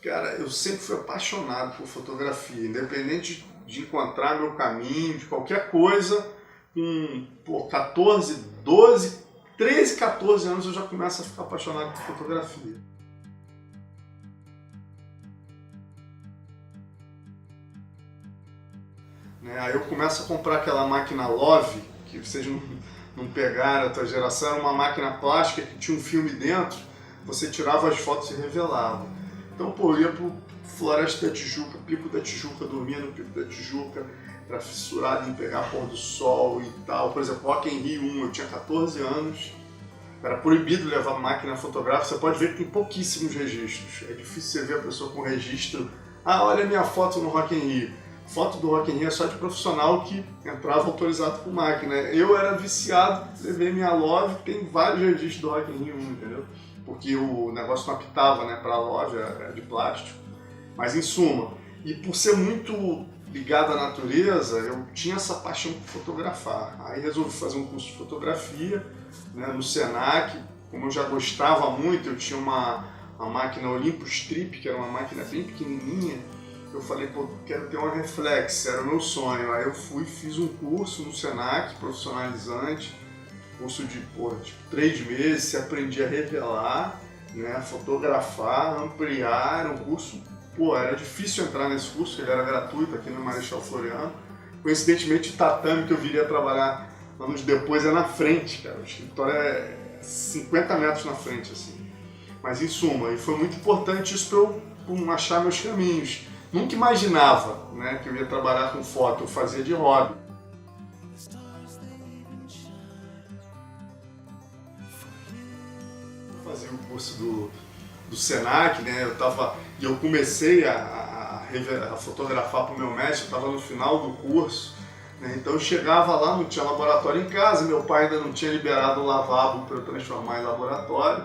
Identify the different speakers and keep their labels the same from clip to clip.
Speaker 1: Cara, eu sempre fui apaixonado por fotografia, independente de encontrar meu caminho, de qualquer coisa, com 14, 12, 13, 14 anos eu já começo a ficar apaixonado por fotografia. Né? Aí eu começo a comprar aquela máquina Love, que vocês não pegaram, a tua geração, era uma máquina plástica que tinha um filme dentro, você tirava as fotos e revelava. Então, pô, eu ia pro Floresta da Tijuca, Pico da Tijuca, dormia no Pico da Tijuca, era fissurado em pegar pôr do sol e tal. Por exemplo, Rock in Rio 1, eu tinha 14 anos, era proibido levar máquina fotográfica, você pode ver que tem pouquíssimos registros. É difícil você ver a pessoa com registro. Ah, olha a minha foto no Rock in Rio. Foto do Rock in Rio é só de profissional que entrava autorizado com máquina. Eu era viciado, levei minha Love, tem vários registros do Rock in Rio 1, entendeu? Porque o negócio não apitava, né, para a loja, era de plástico. Mas em suma, e por ser muito ligado à natureza, eu tinha essa paixão por fotografar. Aí resolvi fazer um curso de fotografia, né, no Senac. Como eu já gostava muito, eu tinha uma máquina Olympus Trip, que era uma máquina bem pequenininha. Eu falei, pô, quero ter uma reflex, era o meu sonho. Aí eu fui, fiz um curso no Senac, profissionalizante, curso de 3 meses, você aprendia a revelar, né, fotografar, ampliar, era um curso, era difícil entrar nesse curso, ele era gratuito aqui no Marechal Floriano. Coincidentemente, o tatame que eu viria trabalhar anos depois é na frente, cara, o escritório é 50 metros na frente, assim. Mas em suma, e foi muito importante isso para eu achar meus caminhos. Nunca imaginava, né, que eu ia trabalhar com foto, eu fazia de hobby. Fazia o curso do Senac, né? Eu comecei a fotografar para o meu mestre, eu estava no final do curso, né? Então eu chegava lá, não tinha laboratório em casa, meu pai ainda não tinha liberado o lavabo para eu transformar em laboratório.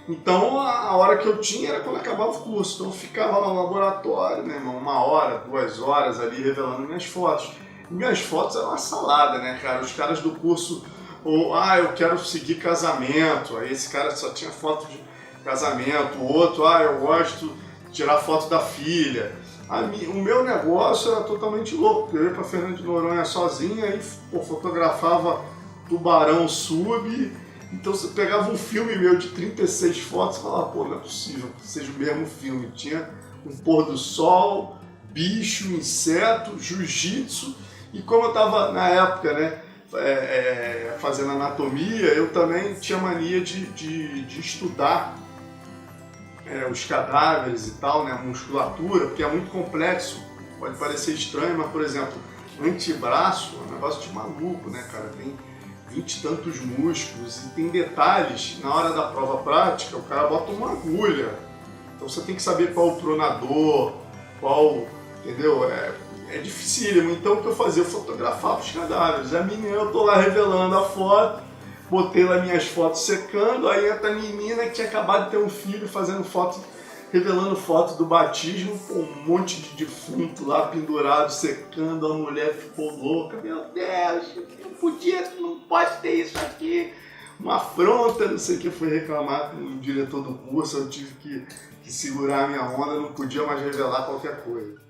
Speaker 1: Então a hora que eu tinha era quando acabava o curso, então eu ficava lá no laboratório, né, irmão, 1 hora, 2 horas ali revelando minhas fotos. E minhas fotos eram uma salada, né, cara? Os caras do curso, eu quero seguir casamento, aí esse cara só tinha foto de casamento, o outro, eu gosto de tirar foto da filha. O meu negócio era totalmente louco, eu ia pra Fernando de Noronha sozinho, aí fotografava tubarão sub. Então você pegava um filme meu de 36 fotos e falava, pô, não é possível que seja o mesmo filme. Tinha um pôr do sol, bicho, inseto, jiu-jitsu. E como eu estava na época, né, fazendo anatomia, eu também tinha mania de estudar os cadáveres e tal, né, a musculatura, porque é muito complexo. Pode parecer estranho, mas, por exemplo, antebraço é um negócio de maluco, né, cara? Tem 20 e tantos músculos e tem detalhes. Na hora da prova prática, o cara bota uma agulha. Então você tem que saber qual o pronador, entendeu? É dificílimo. Então o que eu fazia? Eu fotografava os cadáveres. A menina, eu tô lá revelando a foto, botei lá minhas fotos secando, aí entra a menina que tinha acabado de ter um filho fazendo foto, revelando foto do batismo, um monte de defunto lá pendurado, secando, a mulher ficou louca. Meu Deus, não pode ter isso aqui. Uma afronta, não sei o que, fui reclamar com o diretor do curso, eu tive que segurar a minha onda, não podia mais revelar qualquer coisa.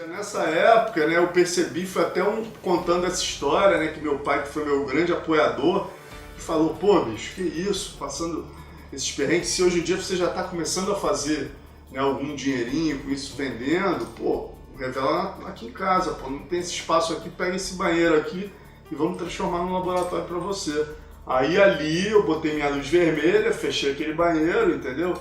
Speaker 1: Nessa época, né, eu percebi, foi até contando essa história, né, que meu pai, que foi meu grande apoiador, falou, pô, bicho, que isso, passando esses perrengues, se hoje em dia você já está começando a fazer, né, algum dinheirinho com isso vendendo, pô, revela aqui em casa, pô, não tem esse espaço aqui, pega esse banheiro aqui e vamos transformar num laboratório para você. Aí ali eu botei minha luz vermelha, fechei aquele banheiro, entendeu?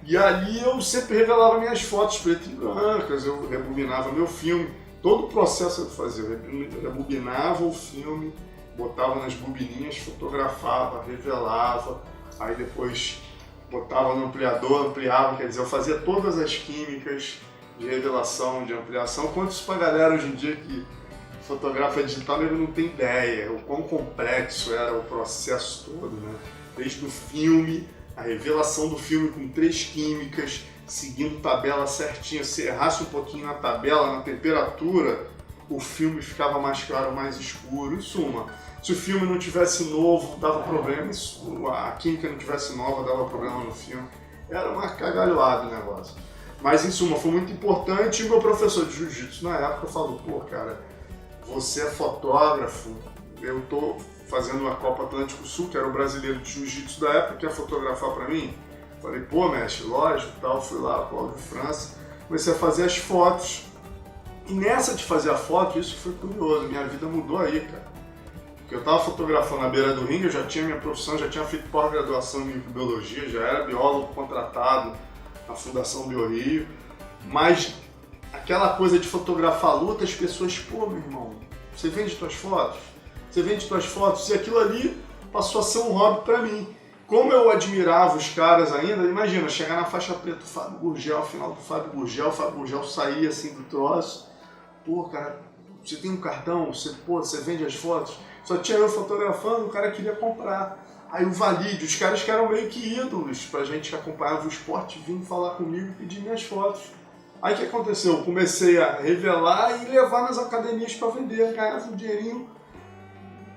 Speaker 1: E ali eu sempre revelava minhas fotos preto e brancas, eu rebobinava meu filme, todo o processo eu fazia, eu rebobinava o filme, botava nas bobininhas, fotografava, revelava, aí depois botava no ampliador, ampliava, quer dizer, eu fazia todas as químicas de revelação, de ampliação. Quanto isso pra galera hoje em dia que fotografa digital, ele não tem ideia o quão complexo era o processo todo, né? Desde o filme, a revelação do filme com 3 químicas, seguindo tabela certinha, se errasse um pouquinho na tabela, na temperatura, o filme ficava mais claro, mais escuro, em suma. Se o filme não tivesse novo, dava problema. A química não tivesse nova, dava problema no filme. Era uma cagalhoada o negócio. Mas, em suma, foi muito importante. E o meu professor de jiu-jitsu, na época, falou, pô, cara, você é fotógrafo, eu tô fazendo a Copa Atlântico Sul, que era o brasileiro de jiu-jitsu da época, que ia fotografar pra mim. Falei, pô, mestre, lógico, tal, fui lá, Cláudio França, comecei a fazer as fotos. E nessa de fazer a foto, isso foi curioso, minha vida mudou aí, cara. Porque eu tava fotografando na beira do ringue, eu já tinha minha profissão, já tinha feito pós-graduação em microbiologia, já era biólogo contratado na Fundação BioRio, mas aquela coisa de fotografar a luta, as pessoas, pô, meu irmão, você vende tuas fotos? Você vende tuas fotos? E aquilo ali passou a ser um hobby pra mim. Como eu admirava os caras ainda, imagina, chegar na faixa preta, o Fábio Gurgel, final do Fábio Gurgel saía assim do troço. Pô, cara, você tem um cartão, você vende as fotos? Só tinha eu fotografando, o cara queria comprar. Aí o Valide, os caras que eram meio que ídolos pra gente que acompanhava o esporte, vinham falar comigo e pedir minhas fotos. Aí o que aconteceu? Eu comecei a revelar e levar nas academias para vender, ganhava um dinheirinho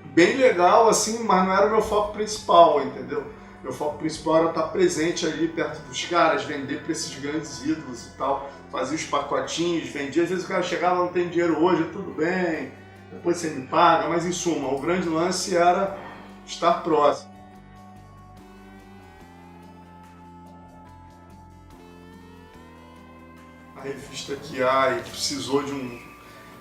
Speaker 1: bem legal, assim, mas não era o meu foco principal, entendeu? Meu foco principal era estar presente ali perto dos caras, vender para esses grandes ídolos e tal, fazia os pacotinhos, vendia, às vezes o cara chegava, não tem dinheiro hoje, tudo bem, depois você me paga, mas em suma, o grande lance era estar próximo. A revista Kiai precisou de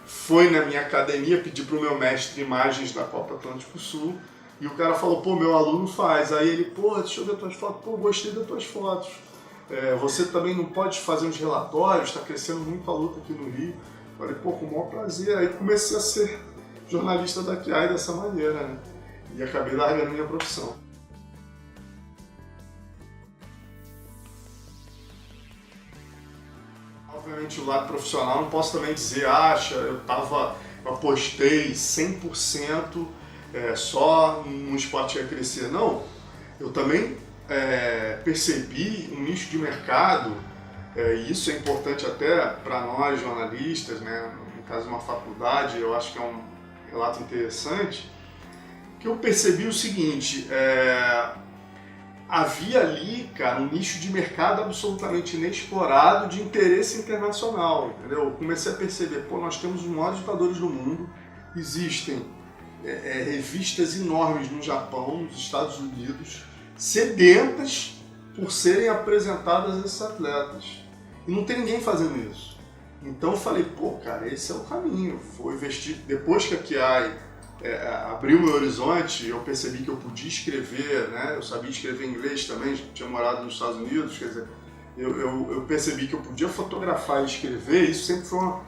Speaker 1: foi na minha academia pedir para o meu mestre imagens da Copa Atlântico Sul e o cara falou, pô, meu aluno faz. Aí ele, pô, deixa eu ver tuas fotos, pô, gostei das tuas fotos. Você também não pode fazer uns relatórios, está crescendo muito a luta aqui no Rio. Falei, pô, com o maior prazer. Aí comecei a ser jornalista da Kiai dessa maneira, né? E acabei largando minha profissão. Obviamente o lado profissional, não posso também dizer, eu apostei 100% só no esporte que ia crescer. Não, eu também percebi um nicho de mercado, e isso é importante até para nós jornalistas, né? No caso de uma faculdade, eu acho que é um relato interessante, que eu percebi o seguinte, havia ali, cara, um nicho de mercado absolutamente inexplorado de interesse internacional, entendeu? Eu comecei a perceber, pô, nós temos os maiores lutadores do mundo, existem revistas enormes no Japão, nos Estados Unidos, sedentas por serem apresentadas a esses atletas. E não tem ninguém fazendo isso. Então eu falei, pô, cara, esse é o caminho. Vou investir, depois que a Kiai abriu meu horizonte, eu percebi que eu podia escrever, né? Eu sabia escrever em inglês também, tinha morado nos Estados Unidos, quer dizer, eu percebi que eu podia fotografar e escrever, isso sempre foi uma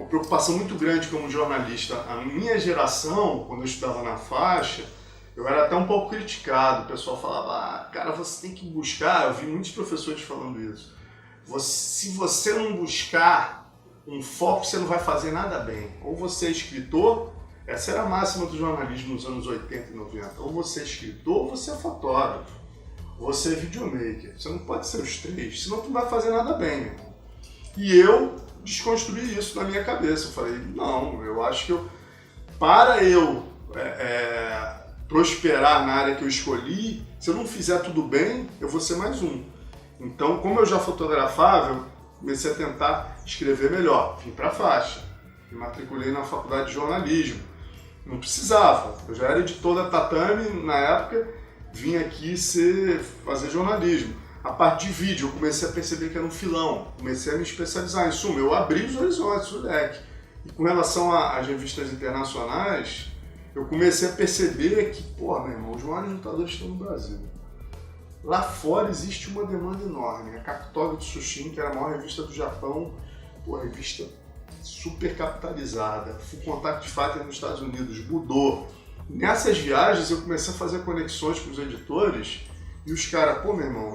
Speaker 1: preocupação muito grande como jornalista. A minha geração, quando eu estudava na faixa, eu era até um pouco criticado, o pessoal falava, cara, você tem que buscar, eu vi muitos professores falando isso, se você não buscar um foco, você não vai fazer nada bem, ou você é escritor. Essa era a máxima do jornalismo nos anos 80 e 90. Ou você é escritor, ou você é fotógrafo. Ou você é videomaker. Você não pode ser os três, senão tu não vai fazer nada bem, meu irmão. E eu desconstruí isso na minha cabeça. Eu falei, não, eu acho que para eu prosperar na área que eu escolhi, se eu não fizer tudo bem, eu vou ser mais um. Então, como eu já fotografava, eu comecei a tentar escrever melhor. Vim para a faixa. Me matriculei na faculdade de jornalismo. Não precisava, eu já era editor da Tatame na época, vim aqui fazer jornalismo. A parte de vídeo, eu comecei a perceber que era um filão, comecei a me especializar. Em suma, eu abri os horizontes, o leque. E com relação às revistas internacionais, eu comecei a perceber que, pô, meu irmão, os maiores lutadores estão no Brasil. Lá fora existe uma demanda enorme. A Kakutoga Tsushin, que era a maior revista do Japão, pô, revista super capitalizada, Full Contact Fighter nos Estados Unidos, Budô. Nessas viagens eu comecei a fazer conexões com os editores e os caras, pô, meu irmão,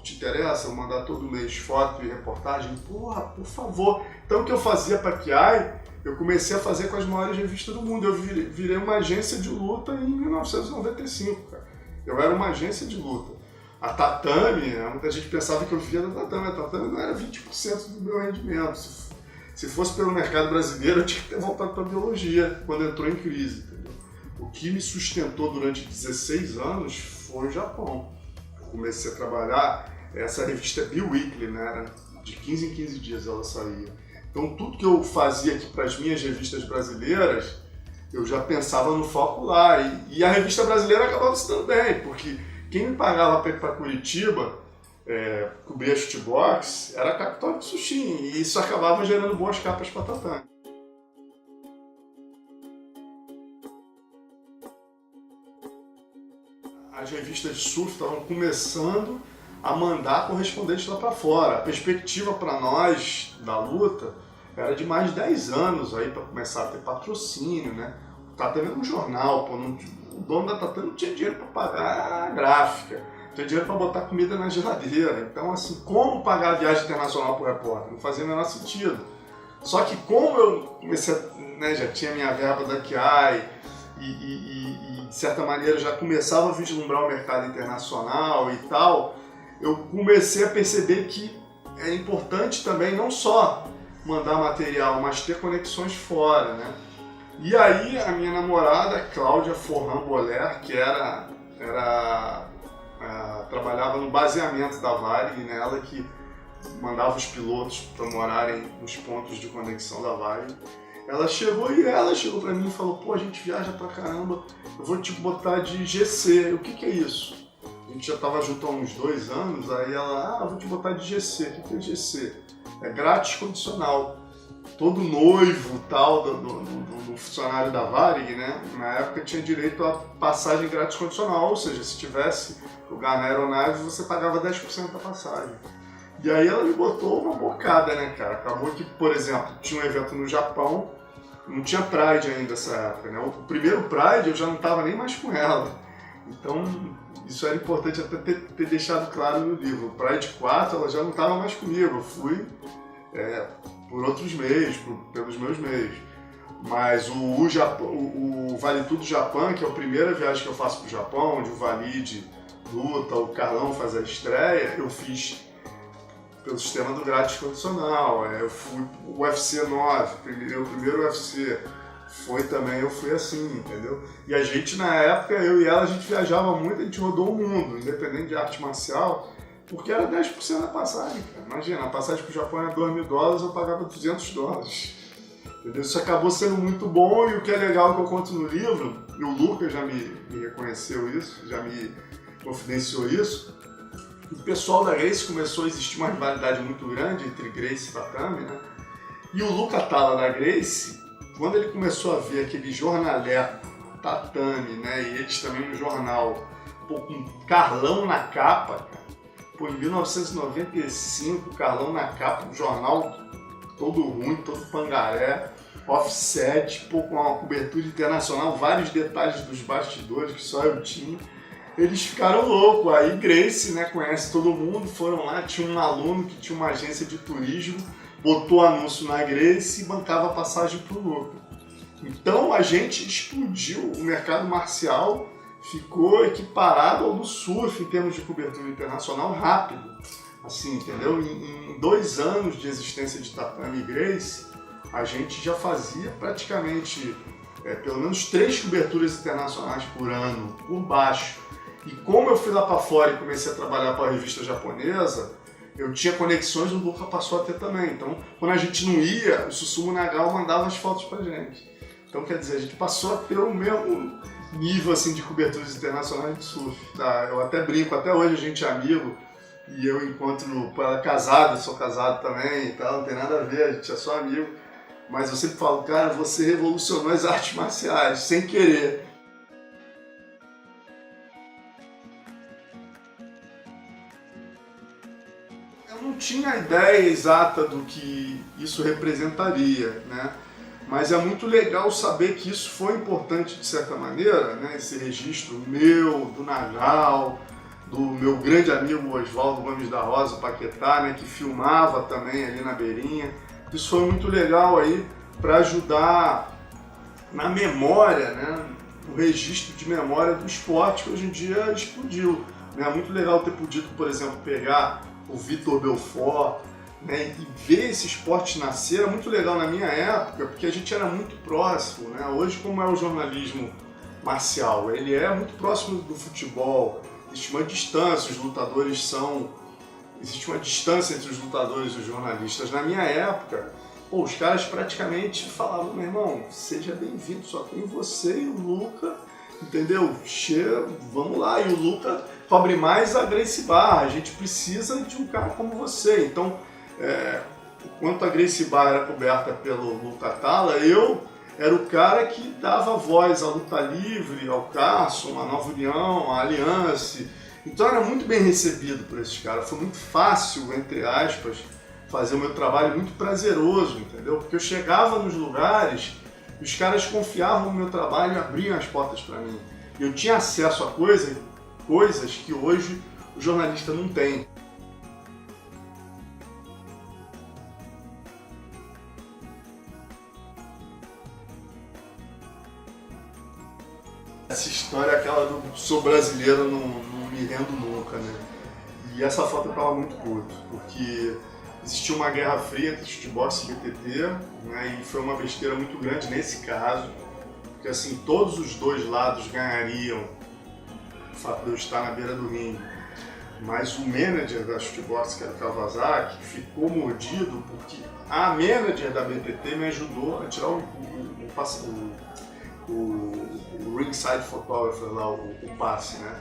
Speaker 1: te interessa eu mandar todo mês foto e reportagem? Porra, por favor. Então o que eu fazia para a Kiai, eu comecei a fazer com as maiores revistas do mundo. Eu virei uma agência de luta em 1995, cara. Eu era uma agência de luta. A Tatame, muita gente pensava que eu vivia da Tatame. A Tatame não era 20% do meu rendimento. Se fosse pelo mercado brasileiro, eu tinha que ter voltado para a biologia quando entrou em crise, entendeu? O que me sustentou durante 16 anos foi o Japão. Eu comecei a trabalhar, essa revista é bi-weekly, né? Era de 15 em 15 dias ela saía. Então tudo que eu fazia aqui para as minhas revistas brasileiras, eu já pensava no foco lá. E a revista brasileira acabava se dando bem, porque quem me pagava para ir para Curitiba, cobrir a Shootbox, era a Capital de Sushi, e isso acabava gerando boas capas para Tatame. As revistas de surf estavam começando a mandar correspondentes lá para fora. A perspectiva para nós da luta era de mais de 10 anos aí para começar a ter patrocínio, né? O Tatame era um jornal, pô, o dono da Tatame não tinha dinheiro para pagar a gráfica, não tinha dinheiro para botar comida na geladeira. Então, assim, como pagar a viagem internacional para o repórter? Não fazia o menor sentido. Só que como eu comecei, né, já tinha minha verba da QI e de certa maneira já começava a vislumbrar o mercado internacional e tal, eu comecei a perceber que é importante também não só mandar material, mas ter conexões fora, né? E aí a minha namorada, Cláudia Forran Boller, que trabalhava no baseamento da Varig, né? Ela que mandava os pilotos para morarem nos pontos de conexão da Varig. Ela chegou para mim e falou: pô, a gente viaja pra caramba, eu vou te botar de GC. O que é isso? A gente já estava junto há uns 2 anos, aí ela, vou te botar de GC. O que é GC? É grátis condicional. Todo noivo tal do funcionário da Varig, né, na época tinha direito a passagem grátis condicional, ou seja, se tivesse lugar na aeronave, você pagava 10% da passagem. E aí ela me botou uma bocada, né, cara? Acabou que, por exemplo, tinha um evento no Japão, não tinha Pride ainda nessa época, né? O primeiro Pride eu já não estava nem mais com ela. Então, isso era importante até ter deixado claro no livro. O Pride 4 ela já não estava mais comigo, eu fui por outros meios, pelos meus meios. Mas o Vale Tudo Japão, que é a primeira viagem que eu faço para o Japão, onde o Valide luta, o Carlão faz a estreia, eu fiz pelo sistema do grátis condicional. Eu fui o UFC 9, o primeiro UFC eu fui assim, entendeu? E a gente, na época, eu e ela, a gente viajava muito, a gente rodou o mundo, independente de arte marcial, porque era 10% da passagem, cara. Imagina, a passagem pro Japão era $2.000, eu pagava $200. Entendeu? Isso acabou sendo muito bom, e o que é legal que eu conto no livro, e o Lucas já me reconheceu isso, já me confidenciou isso, o pessoal da Grace começou a existir uma rivalidade muito grande entre Grace e Tatame, né? E o Luca Tala da Grace, quando ele começou a ver aquele jornaleco Tatame, né, e eles também no jornal, com Carlão na capa, cara. Pô, em 1995, Carlão na capa do jornal todo ruim, todo pangaré, offset, pô, com uma cobertura internacional, vários detalhes dos bastidores que só eu tinha. Eles ficaram loucos, aí Grace, né, conhece todo mundo, foram lá, tinha um aluno que tinha uma agência de turismo, botou anúncio na Grace e bancava passagem pro Luca. Então a gente explodiu, o mercado marcial ficou equiparado ao do surf em termos de cobertura internacional rápido, assim, entendeu? Em 2 anos de existência de Tatame e Grace, a gente já fazia praticamente pelo menos 3 coberturas internacionais por ano, por baixo. E como eu fui lá para fora e comecei a trabalhar para a revista japonesa, eu tinha conexões, o Luca passou a ter também. Então, quando a gente não ia, o Susumu Nagao mandava as fotos pra gente. Então, quer dizer, a gente passou a ter o mesmo nível assim, de coberturas internacionais de surf. Tá? Eu até brinco, até hoje a gente é amigo, e eu encontro ela casada, sou casado também e tal, não tem nada a ver, a gente é só amigo. Mas eu sempre falo, cara, você revolucionou as artes marciais, sem querer. Eu não tinha a ideia exata do que isso representaria, né? Mas é muito legal saber que isso foi importante de certa maneira, né? Esse registro meu, do Nagal, do meu grande amigo Oswaldo Gomes da Rosa, Paquetá, né? Que filmava também ali na beirinha. Isso foi muito legal aí para ajudar na memória, né? O registro de memória do esporte que hoje em dia explodiu. É muito legal ter podido, por exemplo, pegar o Vitor Belfort, né, e ver esse esporte nascer. Era muito legal na minha época, porque a gente era muito próximo, né? Hoje, como é o jornalismo marcial. Ele é muito próximo do futebol. Existe uma distância, os lutadores são... Existe uma distância entre os lutadores e os jornalistas. Na minha época, pô, os caras praticamente falavam, meu irmão, seja bem-vindo, só tem você e o Luca, entendeu? Vamos lá. E o Luca cobre mais a Gracie Barra. A gente precisa de um cara como você. Então, enquanto a Gracie Barra era coberta pelo Luca Talla, eu era o cara que dava voz à luta livre, ao Carson, à Nova União, à Aliança. Então era muito bem recebido por esses caras. Foi muito fácil, entre aspas, fazer o meu trabalho, muito prazeroso, entendeu? Porque eu chegava nos lugares, os caras confiavam no meu trabalho e abriam as portas para mim. Eu tinha acesso a coisas que hoje o jornalista não tem. Essa história é aquela do sou brasileiro, não me rendo nunca, né? E essa foto eu tava muito puto, porque existia uma guerra fria entre shootbox e BTT, né? E foi uma besteira muito grande nesse caso, porque assim, todos os dois lados ganhariam o fato de eu estar na beira do ringue. Mas o manager da shootbox, que era o Kawasaki, ficou mordido porque a manager da BTT me ajudou a tirar o ringside photographer lá, o passe, né?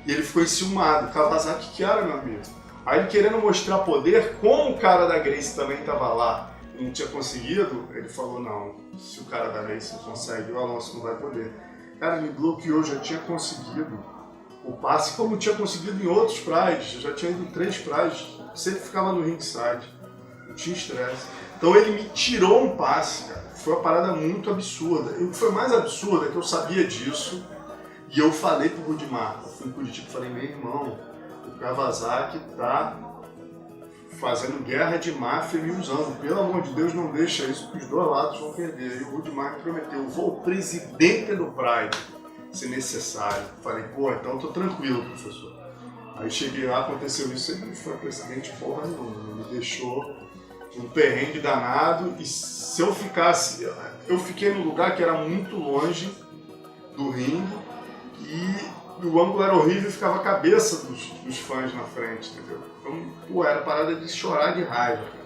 Speaker 1: E ele ficou enciumado. Kawasaki que era, meu amigo. Aí ele querendo mostrar poder, como o cara da Gracie também estava lá e não tinha conseguido, ele falou, não, se o cara da Gracie consegue, o Alonso não vai poder. Cara, ele bloqueou, já tinha conseguido o passe como tinha conseguido em outros prides, já tinha ido em 3 prides, sempre ficava no ringside, não tinha estresse. Então ele me tirou um passe, cara. Foi uma parada muito absurda. E o que foi mais absurdo é que eu sabia disso e eu falei pro Rudimar, eu fui em Curitiba e falei, meu irmão, o Kawasaki tá fazendo guerra de máfia me usando. Pelo amor de Deus, não deixa isso, porque os dois lados vão perder. E o Rudimar me prometeu, eu vou presidente do Pride, se necessário. Falei, pô, então eu tô tranquilo, professor. Aí cheguei lá, aconteceu isso, ele não foi presidente porra nenhuma, me deixou um perrengue danado. E se eu ficasse, eu fiquei num lugar que era muito longe do ringue e o ângulo era horrível e ficava a cabeça dos fãs na frente, entendeu? Então, pô, era parada de chorar de raiva, cara.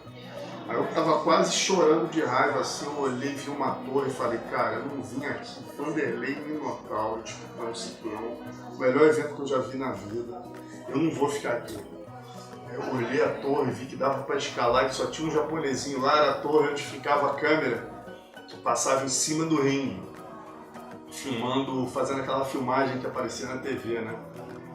Speaker 1: Aí eu tava quase chorando de raiva, assim, eu olhei, vi uma torre e falei, cara, eu não vim aqui, Vanderlei Minotauro, disputando o cinturão, o melhor evento que eu já vi na vida, eu não vou ficar aqui. Eu olhei a torre, vi que dava pra escalar, que só tinha um japonesinho lá, era a torre onde ficava a câmera, que passava em cima do ringue, filmando, fazendo aquela filmagem que aparecia na TV, né?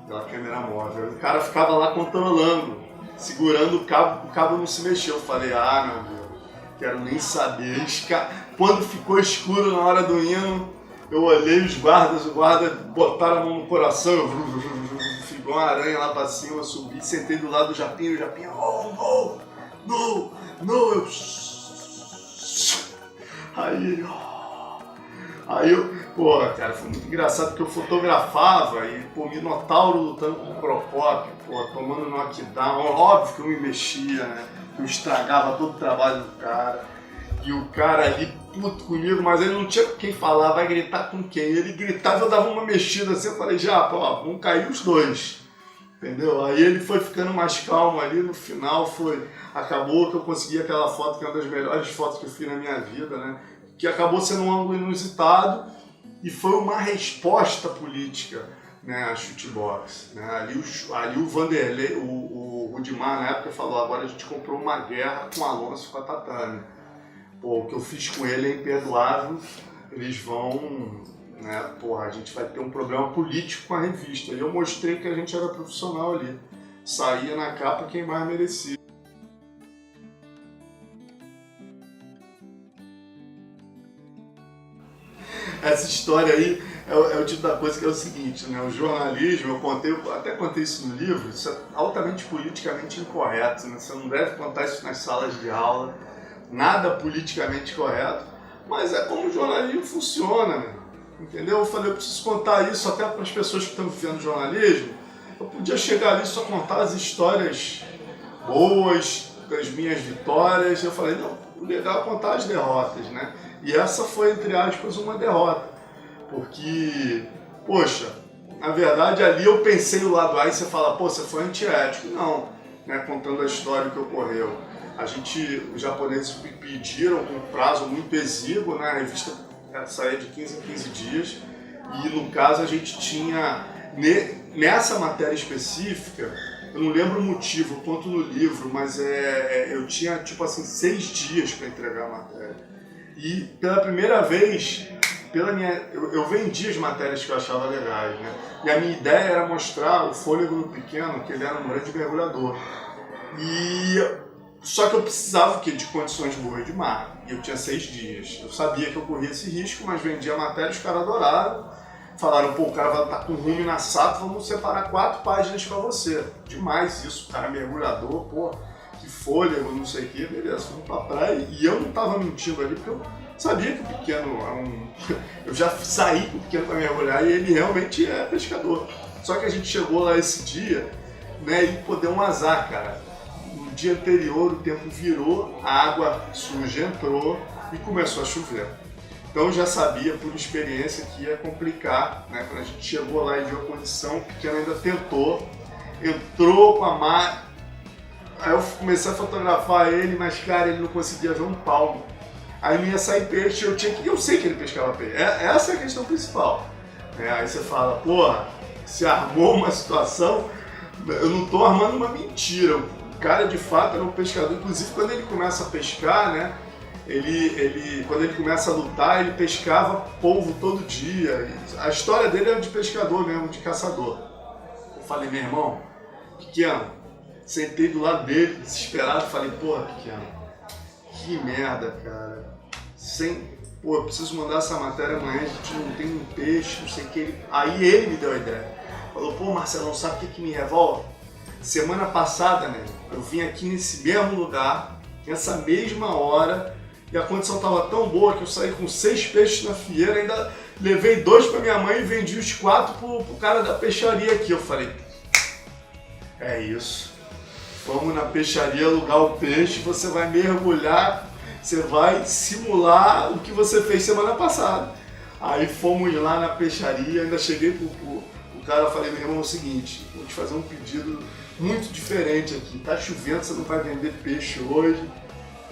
Speaker 1: Aquela câmera móvel. O cara ficava lá controlando, segurando o cabo não se mexeu. Eu falei, meu Deus, quero nem saber. Quando ficou escuro na hora do hino, eu olhei os guardas botaram a mão no coração, ficou uma aranha lá pra cima, eu subi, sentei do lado do Japinha, o Japinha, oh, não, eu... Aí eu, pô, cara, foi muito engraçado porque eu fotografava e, pô, Minotauro lutando com o Procópio, pô, tomando knockdown, óbvio que eu me mexia, né, que eu estragava todo o trabalho do cara, e o cara ali puto comigo, mas ele não tinha com quem falar, vai gritar com quem? Ele gritava, eu dava uma mexida assim, eu falei, Japa, ó, vão cair os dois, entendeu? Aí ele foi ficando mais calmo ali, no final acabou que eu consegui aquela foto, que é uma das melhores fotos que eu fiz na minha vida, né, que acabou sendo um ângulo inusitado e foi uma resposta política, né, a shootbox, né? Ali o Vanderlei, o Rudimar na época falou, agora a gente comprou uma guerra com o Alonso e com a Tatame. Pô, o que eu fiz com ele é imperdoável, eles vão, né, porra, a gente vai ter um problema político com a revista. E eu mostrei que a gente era profissional ali, saía na capa quem mais merecia. Essa história aí é o tipo da coisa que é o seguinte, né? O jornalismo, até contei isso no livro, isso é altamente politicamente incorreto, né? Você não deve contar isso nas salas de aula, nada politicamente correto, mas é como o jornalismo funciona, né? Entendeu? Eu falei, eu preciso contar isso até para as pessoas que estão vivendo jornalismo. Eu podia chegar ali e só contar as histórias boas, das minhas vitórias. Eu falei, não, o legal é contar as derrotas, né? E essa foi, entre aspas, uma derrota. Porque, poxa, na verdade ali eu pensei o lado A e você fala, pô, você foi antiético. Não, né, contando a história que ocorreu. Os japoneses me pediram com um prazo muito exíguo, né, a revista saía de 15 em 15 dias, e no caso a gente tinha, nessa matéria específica, eu não lembro o motivo, eu conto no livro, mas eu tinha tipo assim 6 dias para entregar a matéria. E pela primeira vez, eu vendia as matérias que eu achava legais, né? E a minha ideia era mostrar o fôlego no pequeno, que ele era um grande mergulhador. Só que eu precisava de condições boas de mar, e eu tinha 6 dias. Eu sabia que eu corria esse risco, mas vendia a matéria, os caras adoraram. Falaram, pô, o cara vai estar com rumo na SAT, vamos separar 4 páginas pra você. Demais isso, o cara mergulhador, pô, que fôlego, não sei o que, beleza, fomos pra praia. E eu não tava mentindo ali, porque eu sabia que o pequeno é um... Eu já saí com o pequeno pra mergulhar e ele realmente é pescador. Só que a gente chegou lá esse dia, né, e pô, deu um azar, cara. No dia anterior o tempo virou, a água suja entrou e começou a chover. Então eu já sabia, por experiência, que ia complicar, né? Quando a gente chegou lá e viu a condição, o pequeno ainda tentou, entrou com a máquina. Aí eu comecei a fotografar ele, mas cara, ele não conseguia ver um palmo. Aí não ia sair peixe, eu sei que ele pescava peixe. Essa é a questão principal. Aí você fala, porra, se armou uma situação, eu não estou armando uma mentira. O cara de fato era um pescador, inclusive quando ele começa a pescar, né? Quando ele começa a lutar, ele pescava polvo todo dia. A história dele era de pescador mesmo, de caçador. Eu falei, meu irmão, pequeno, sentei do lado dele, desesperado, falei, porra, pequeno, que merda, cara. Pô, eu preciso mandar essa matéria amanhã, a gente não tem um peixe, não sei o que. Aí ele me deu a ideia. Falou, pô, Marcelão, sabe o que me revolta? Semana passada, né, eu vim aqui nesse mesmo lugar, nessa mesma hora, e a condição estava tão boa que eu saí com 6 peixes na fieira, ainda levei 2 para minha mãe e vendi os 4 pro cara da peixaria aqui. Eu falei, é isso, vamos na peixaria alugar o peixe, você vai mergulhar, você vai simular o que você fez semana passada. Aí fomos lá na peixaria, ainda cheguei pro cara, falei, meu irmão, é o seguinte, vou te fazer um pedido muito diferente aqui, tá chovendo, você não vai vender peixe hoje.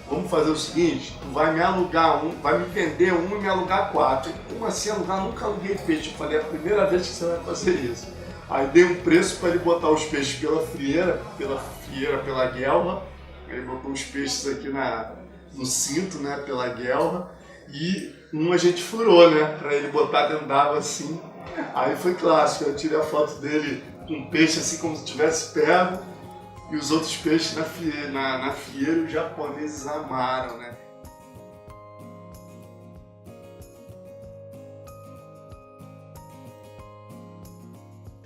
Speaker 1: Vamos fazer o seguinte, tu vai me alugar vai me vender e me alugar 4. Como assim alugar? Nunca aluguei peixe. Eu falei, é a primeira vez que você vai fazer isso. Aí dei um preço para ele botar os peixes pela frieira, pela guelra. Ele botou os peixes aqui no cinto, né, pela guelra. E a gente furou, né, para ele botar dentro d'água assim. Aí foi clássico, eu tirei a foto dele com um peixe assim como se tivesse pego. E os outros peixes na fieira, os japoneses amaram, né?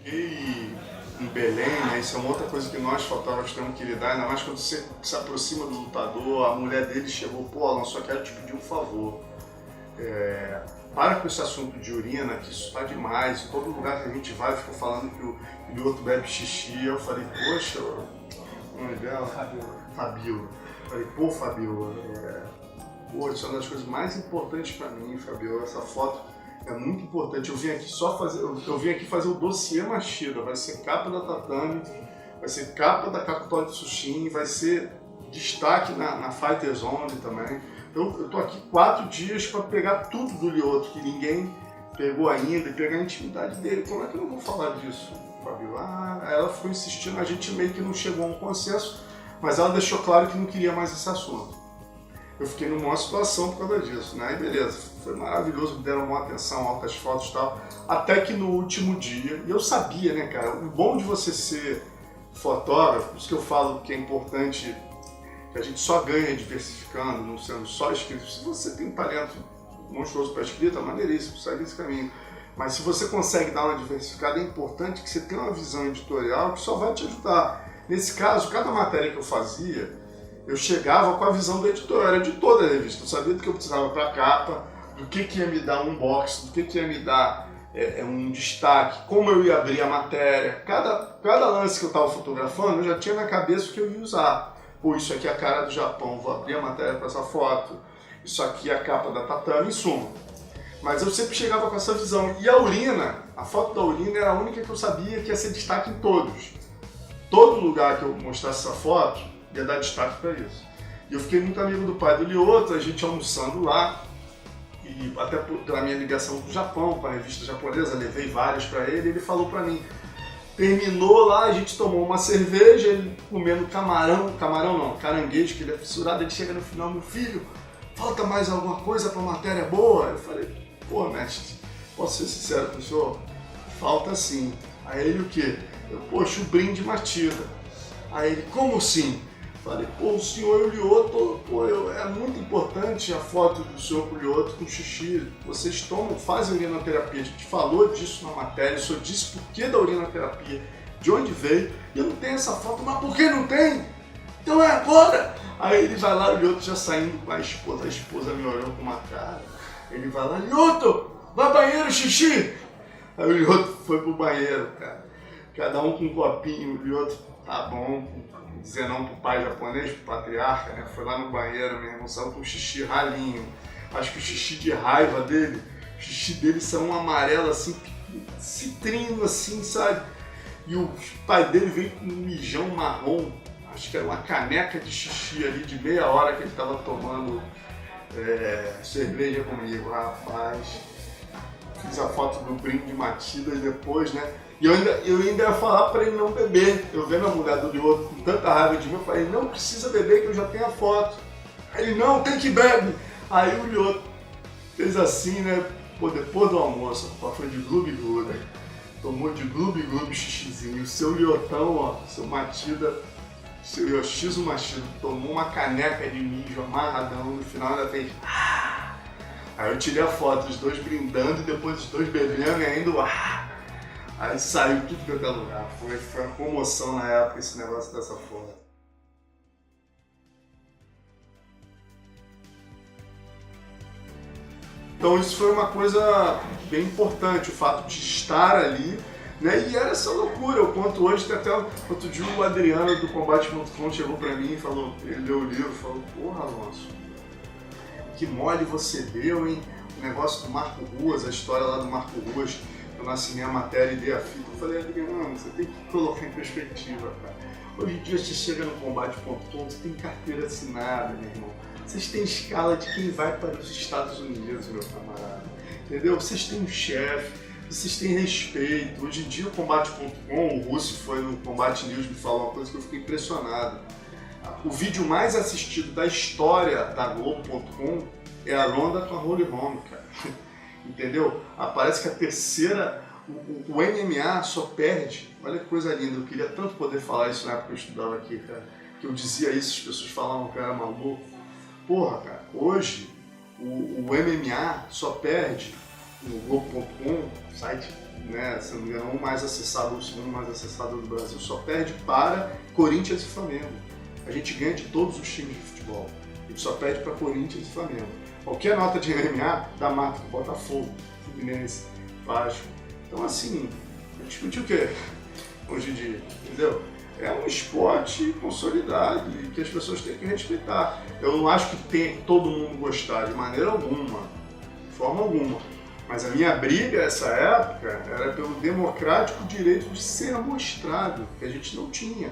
Speaker 1: E em Belém, né, isso é uma outra coisa que nós fotógrafos temos que lidar, ainda mais quando você se aproxima do lutador, a mulher dele chegou, pô, Alan, só quero te pedir um favor. Para com esse assunto de urina, que isso tá demais, em todo lugar que a gente vai fica falando que o outro bebe xixi. Eu falei, poxa, o nome dela? Fabiola. Falei, pô, Fabiola, isso é uma das coisas mais importantes para mim, Fabiola, essa foto é muito importante. Eu vim aqui fazer o dossiê Machida, vai ser capa da Tatame, vai ser capa da Kakuto Tsushin, vai ser destaque na Fighter Zone também. Eu tô aqui 4 dias para pegar tudo do Lyoto, que ninguém pegou ainda, e pegar a intimidade dele. Como é que eu não vou falar disso, Fabiola? Ela foi insistindo, a gente meio que não chegou a um consenso, mas ela deixou claro que não queria mais esse assunto. Eu fiquei numa situação por causa disso, né? E beleza, foi maravilhoso, me deram uma atenção, altas fotos e tal, até que no último dia, e eu sabia, né, cara, o bom de você ser fotógrafo, por isso que eu falo que é importante, que a gente só ganha diversificando, não sendo só escrito. Se você tem um talento monstruoso para escrita, maneiríssimo, segue esse caminho. Mas se você consegue dar uma diversificada, é importante que você tenha uma visão editorial que só vai te ajudar. Nesse caso, cada matéria que eu fazia, eu chegava com a visão do editor, eu era editor da revista, eu sabia do que eu precisava para a capa, do que ia me dar um unboxing, do que ia me dar um destaque, como eu ia abrir a matéria. Cada lance que eu estava fotografando, eu já tinha na cabeça o que eu ia usar. Pô, isso aqui é a cara do Japão, vou abrir a matéria para essa foto, isso aqui é a capa da Tatame, em suma. Mas eu sempre chegava com essa visão. E a urina, a foto da urina era a única que eu sabia que ia ser destaque em todos. Todo lugar que eu mostrasse essa foto ia dar destaque para isso. E eu fiquei muito amigo do pai do Lyoto, a gente almoçando lá. E até pela minha ligação com o Japão, com a revista japonesa, levei várias para ele, e ele falou para mim. Terminou lá, a gente tomou uma cerveja, ele comendo caranguejo, que ele é fissurado, ele chega no final, meu filho, falta mais alguma coisa para matéria boa? Eu falei, pô, mestre, posso ser sincero com o senhor? Falta sim. Aí ele o quê? Eu, poxa, o brinde Matida. Aí ele, como assim? Falei, pô, o senhor e o Lyoto, pô, é muito importante a foto do senhor com o Lyoto com xixi. Vocês fazem urinoterapia, a gente falou disso na matéria, o senhor disse por que da urinoterapia, de onde veio, e eu não tenho essa foto, mas por que não tem? Então é agora! Aí ele vai lá, o Lyoto já saindo com a esposa me olhou com uma cara. Ele vai lá, Lyoto, vai banheiro, xixi! Aí o Lyoto foi pro banheiro, cara. Cada um com um copinho, o Lyoto, tá bom, dizer não pro pai japonês, pro patriarca, né? Foi lá no banheiro, meu irmão, saiu com um xixi ralinho. Acho que o xixi de raiva dele, o xixi dele saiu um amarelo assim, citrino assim, sabe? E o pai dele veio com um mijão marrom, acho que era uma caneca de xixi ali de meia hora que ele tava tomando cerveja comigo, rapaz. Fiz a foto do brinde Matida e depois, né? E eu ainda ia falar para ele não beber. Eu vendo a mulher do Lyoto com tanta raiva de mim, eu falei, não precisa beber que eu já tenho a foto. Aí ele, não, tem que beber. Aí o Lyoto fez assim, né? Pô, depois do almoço, foi de gloob-gloob. Tomou de gloob-gloob o xixizinho. O seu Lyotão, ó, seu Matida, seu Yoshizo Matida, tomou uma caneca de mijo amarradão. No final ainda fez... Aí eu tirei a foto, os dois brindando e depois os dois bebendo e ainda... Aí saiu tudo quanto é lugar. Foi uma comoção na época esse negócio dessa foto. Então isso foi uma coisa bem importante, o fato de estar ali, né? E era essa loucura, eu conto hoje, tem até outro dia o Adriano do Combate.com chegou pra mim e falou, ele leu o livro e falou, porra, Alonso, que mole você deu, hein? O negócio do Marco Ruas, a história lá do Marco Ruas, eu assinei a matéria e dei a fita. Eu falei, Adriano, você tem que colocar em perspectiva, cara. Hoje em dia você chega no Combate.com, você tem carteira assinada, meu irmão. Vocês têm escala de quem vai para os Estados Unidos, meu camarada. Entendeu? Vocês têm um chefe, vocês têm respeito. Hoje em dia o Combate.com, o Russo foi no Combate News me falou uma coisa que eu fiquei impressionado. O vídeo mais assistido da história da Globo.com é a Ronda com a Holly Holm, cara. Entendeu? Parece que a terceira, o MMA só perde. Olha que coisa linda, eu queria tanto poder falar isso na época que eu estudava aqui, cara. Que eu dizia isso, as pessoas falavam que eu era maluco. Porra, cara, hoje o MMA só perde no Globo.com, site, né, se não me engano, o mais acessado, o segundo mais acessado do Brasil, só perde para Corinthians e Flamengo. A gente ganha de todos os times de futebol. A gente só perde para Corinthians e Flamengo. Qualquer nota de MMA dá mata do Botafogo, Fluminense, Vasco. Então assim, eu discuti o quê? Hoje em dia, entendeu? É um esporte consolidado e que as pessoas têm que respeitar. Eu não acho que tem todo mundo gostar de maneira alguma, de forma alguma. Mas a minha briga nessa época era pelo democrático direito de ser mostrado, que a gente não tinha.